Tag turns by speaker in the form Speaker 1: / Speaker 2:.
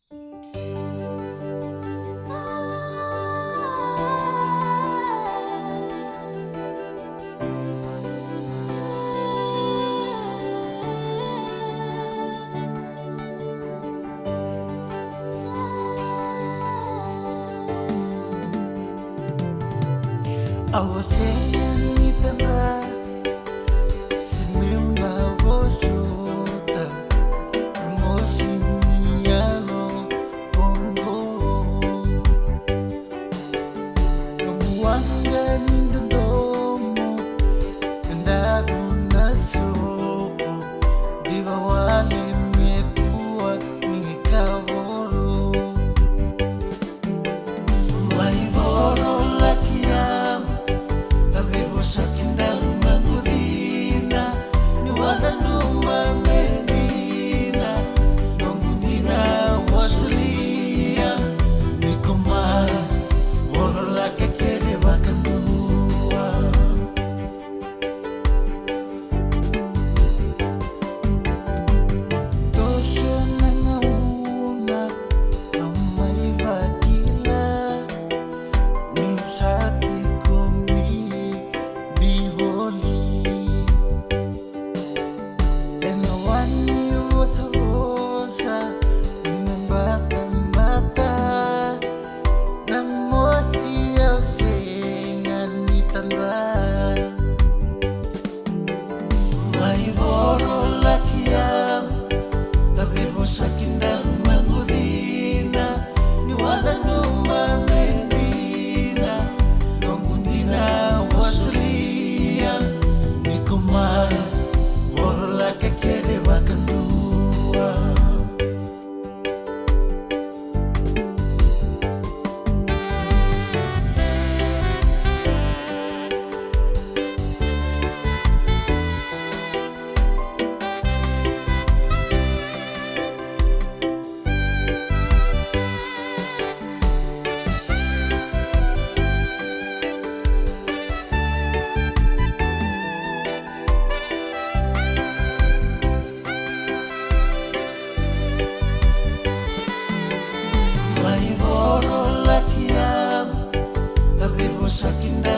Speaker 1: Awasenitanra simimna gosuta Emosi Diani bongo Kamuanga nindandomo Kandaru nasuko Diva wale mepua nikavoro Mai vorolaka sakindang magudina niwala lumamedina nongudina wasulia nikoma Vorolaka Kece Vakadua doso na gauna lomaiviti nimsati sakindang magudina niwala lumamedina nongudina wasulia nikoma Vorolaka Kece Vakadua Vorolaka sakindang